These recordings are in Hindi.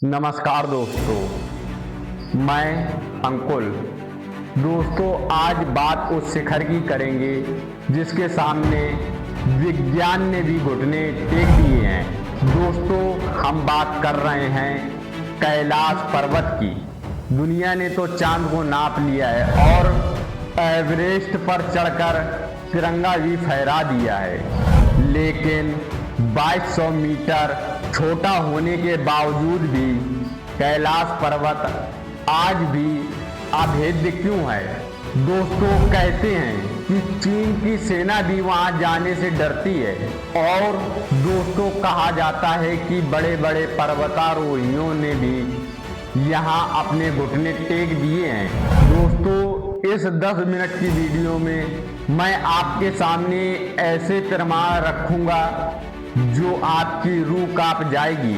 नमस्कार दोस्तों, मैं अंकुल। दोस्तों, आज बात उस शिखर की करेंगे जिसके सामने विज्ञान ने भी घुटने टेक दिए हैं। दोस्तों, हम बात कर रहे हैं कैलाश पर्वत की। दुनिया ने तो चांद को नाप लिया है और एवरेस्ट पर चढ़कर तिरंगा भी फहरा दिया है, लेकिन 2200 मीटर छोटा होने के बावजूद भी कैलाश पर्वत आज भी अभेद्य क्यों है। दोस्तों, कहते हैं कि चीन की सेना भी वहां जाने से डरती है और दोस्तों कहा जाता है कि बड़े बड़े पर्वतारोहियों ने भी यहां अपने घुटने टेक दिए हैं। दोस्तों, इस 10 मिनट की वीडियो में मैं आपके सामने ऐसे प्रमाण रखूंगा जो आपकी रूह कांप जाएगी।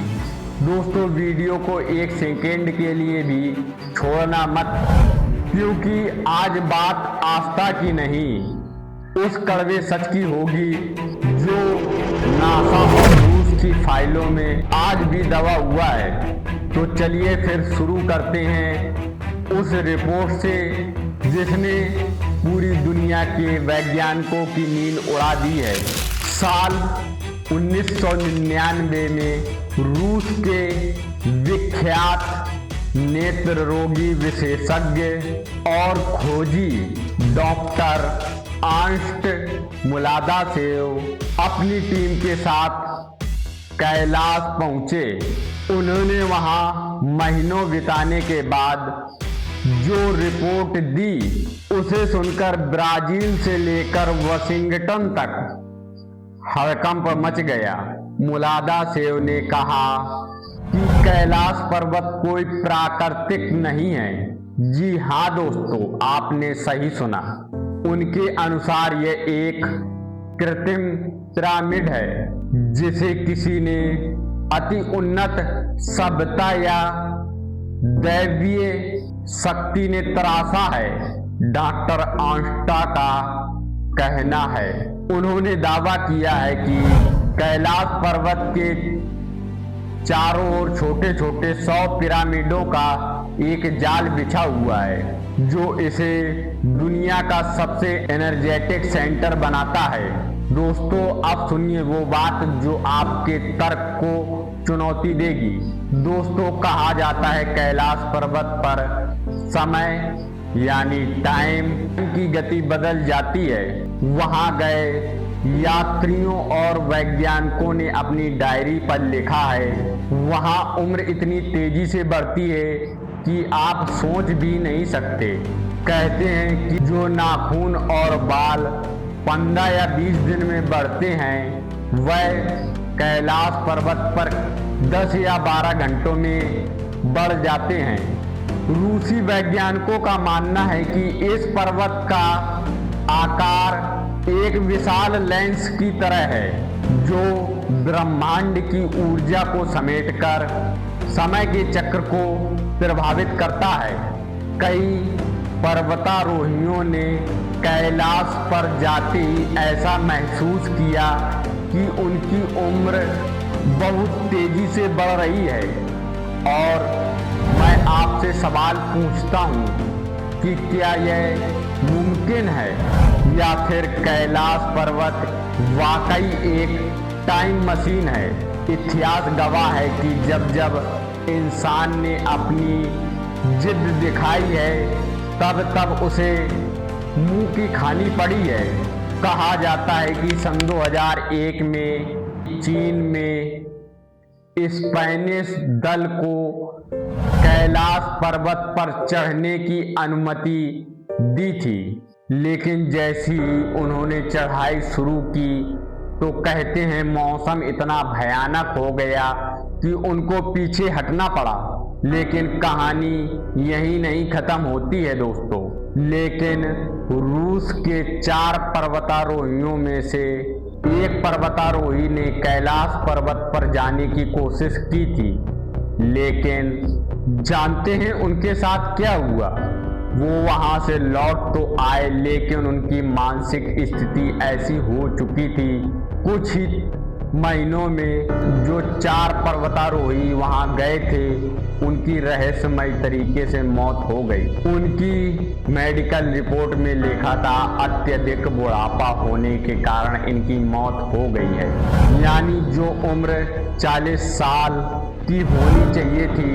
दोस्तों, वीडियो को 1 सेकेंड के लिए भी छोड़ना मत, क्योंकि आज बात आस्था की नहीं, उस कड़वे सच की होगी जो नासा और रूस की फाइलों में आज भी दबा हुआ है। तो चलिए फिर शुरू करते हैं उस रिपोर्ट से जिसने पूरी दुनिया के वैज्ञानिकों की नींद उड़ा दी है। साल 1999 में रूस के विख्यात नेत्र रोगी विशेषज्ञ और खोजी डॉक्टर अर्नस्ट मुलादासेव अपनी टीम के साथ कैलाश पहुंचे। उन्होंने वहां महीनों बिताने के बाद जो रिपोर्ट दी उसे सुनकर ब्राजील से लेकर वाशिंगटन तक हड़कंप मच गया। मुलादासेव ने कहा कि कैलाश पर्वत कोई प्राकृतिक नहीं है। जी हाँ दोस्तों, आपने सही सुना। उनके अनुसार यह एक कृत्रिम पिरामिड है जिसे किसी ने अति उन्नत सभ्यता या दैवीय शक्ति ने तराशा है, डॉक्टर आंस्टा का कहना है। उन्होंने दावा किया है कि कैलाश पर्वत के चारों ओर छोटे छोटे 100 पिरामिडों का एक जाल बिछा हुआ है जो इसे दुनिया का सबसे एनर्जेटिक सेंटर बनाता है। दोस्तों, अब सुनिए वो बात जो आपके तर्क को चुनौती देगी। दोस्तों, कहा जाता है कैलाश पर्वत पर समय यानी टाइम की गति बदल जाती है। वहां गए यात्रियों और वैज्ञानिकों ने अपनी डायरी पर लिखा है, वहां उम्र इतनी तेजी से बढ़ती है कि आप सोच भी नहीं सकते। कहते हैं कि जो नाखून और बाल 15 या 20 दिन में बढ़ते हैं वह कैलाश पर्वत पर 10 या 12 घंटों में बढ़ जाते हैं। रूसी वैज्ञानिकों का मानना है कि इस पर्वत का आकार एक विशाल लेंस की तरह है जो ब्रह्मांड की ऊर्जा को समेटकर समय के चक्र को प्रभावित करता है। कई पर्वतारोहियों ने कैलाश पर जाते ही ऐसा महसूस किया कि उनकी उम्र बहुत तेजी से बढ़ रही है। और मैं आपसे सवाल पूछता हूँ कि क्या यह मुमकिन है या फिर कैलाश पर्वत वाकई एक टाइम मशीन है। इतिहास गवाह है कि जब जब इंसान ने अपनी जिद दिखाई है तब तब उसे मुंह की खानी पड़ी है। कहा जाता है कि सन 2001 में चीन में स्पेनिश दल को कैलाश पर्वत पर चढ़ने की अनुमति दी थी, लेकिन जैसी उन्होंने चढ़ाई शुरू की तो कहते हैं मौसम इतना भयानक हो गया कि उनको पीछे हटना पड़ा। लेकिन कहानी यही नहीं खत्म होती है दोस्तों। लेकिन रूस के 4 पर्वतारोहियों में से एक पर्वतारोही ने कैलाश पर्वत पर जाने की कोशिश की थी, लेकिन जानते हैं उनके साथ क्या हुआ? वो वहां से लौट तो आए, लेकिन उनकी मानसिक स्थिति ऐसी हो चुकी थी कुछ ही महीनों में जो 4 पर्वतारोही वहां गए थे उनकी रहस्यमय तरीके से मौत हो गई। उनकी मेडिकल रिपोर्ट में लिखा था अत्यधिक बुढ़ापा होने के कारण इनकी मौत हो गई है। यानी जो उम्र 40 साल की होनी चाहिए थी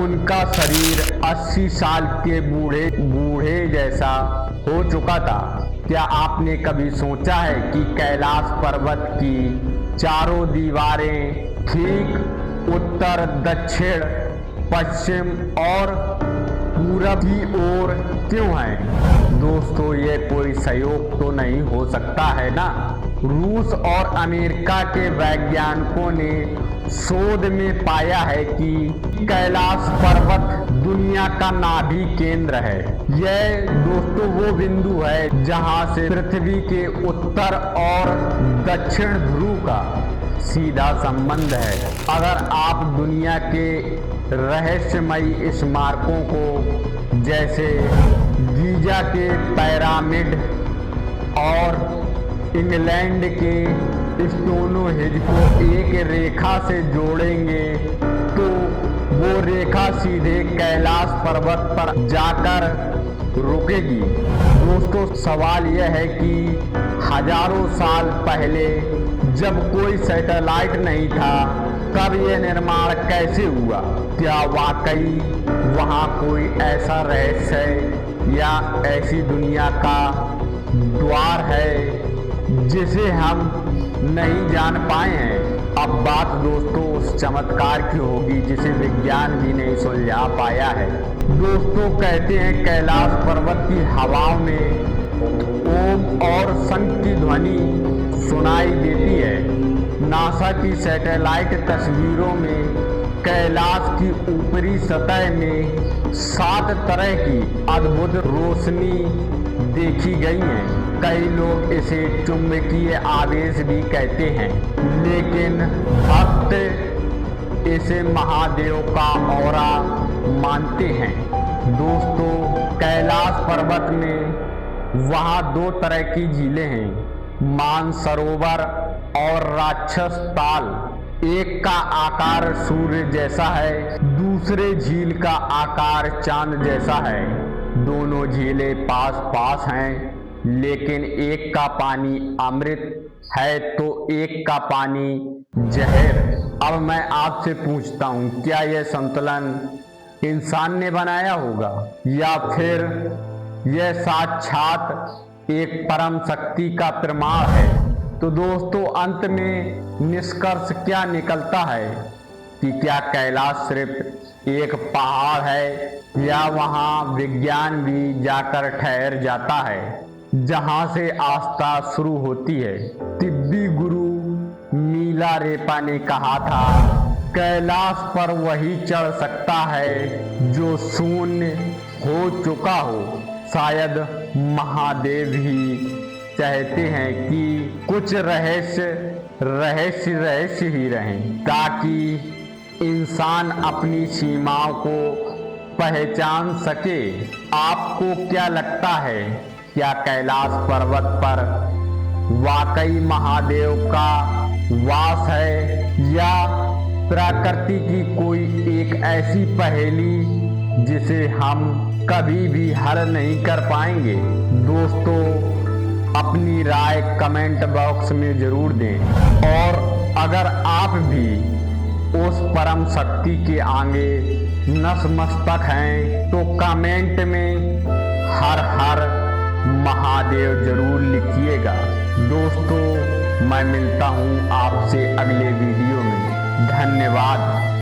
उनका शरीर 80 साल के बूढ़े जैसा हो चुका था। क्या आपने कभी सोचा है कि कैलाश पर्वत की चारों दीवारें ठीक उत्तर, दक्षिण, पश्चिम और पूरब की ओर क्यों हैं? दोस्तों, ये कोई संयोग तो नहीं हो सकता है ना। रूस और अमेरिका के वैज्ञानिकों ने शोध में पाया है कि कैलाश पर्वत दुनिया का नाभि केंद्र है। यह दोस्तों वो बिंदु है जहां से पृथ्वी के उत्तर और दक्षिण ध्रुव का सीधा संबंध है। अगर आप दुनिया के रहस्यमयी स्मारकों को जैसे गीजा के पिरामिड और इंग्लैंड के स्टोनहेंज को एक रेखा से जोड़ेंगे तो वो रेखा सीधे कैलाश पर्वत पर जाकर रुकेगी। दोस्तों, सवाल यह है कि हजारों साल पहले जब कोई सैटेलाइट नहीं था तब यह निर्माण कैसे हुआ? क्या वाकई वहाँ कोई ऐसा रहस्य या ऐसी दुनिया का द्वार है जिसे हम नहीं जान पाए हैं? अब बात दोस्तों उस चमत्कार की होगी जिसे विज्ञान भी नहीं सुलझा पाया है। दोस्तों, कहते हैं कैलाश पर्वत की हवाओं में ओम और शंख की ध्वनि सुनाई देती है। नासा की सैटेलाइट तस्वीरों में कैलाश की ऊपरी सतह में 7 तरह की अद्भुत रोशनी देखी गई है। कई लोग इसे चुंबकीय आवेश भी कहते हैं, लेकिन भक्त इसे महादेव का औरा मानते हैं। दोस्तों, कैलाश पर्वत में वहाँ 2 तरह की झीलें हैं, मानसरोवर और राक्षस ताल। एक का आकार सूर्य जैसा है, दूसरे झील का आकार चांद जैसा है। दोनों झीलें पास पास हैं, लेकिन एक का पानी अमृत है तो एक का पानी जहर। अब मैं आपसे पूछता हूँ, क्या यह संतुलन इंसान ने बनाया होगा या फिर यह साक्षात एक परम शक्ति का प्रमाण है? तो दोस्तों, अंत में निष्कर्ष क्या निकलता है कि क्या कैलाश सिर्फ एक पहाड़ है या वहाँ विज्ञान भी जाकर ठहर जाता है जहाँ से आस्था शुरू होती है? तिब्बती गुरु मीलारेपा ने कहा था, कैलाश पर वही चढ़ सकता है जो शून्य हो चुका हो। शायद महादेव ही चाहते हैं कि कुछ रहस्य ही रहें ताकि इंसान अपनी सीमाओं को पहचान सके। आपको क्या लगता है, क्या कैलाश पर्वत पर वाकई महादेव का वास है या प्रकृति की कोई एक ऐसी पहेली जिसे हम कभी भी हल नहीं कर पाएंगे? दोस्तों, अपनी राय कमेंट बॉक्स में जरूर दें और अगर आप भी उस परम शक्ति के आगे नतमस्तक हैं तो कमेंट में हर हर महादेव जरूर लिखिएगा। दोस्तों, मैं मिलता हूँ आपसे अगले वीडियो में। धन्यवाद।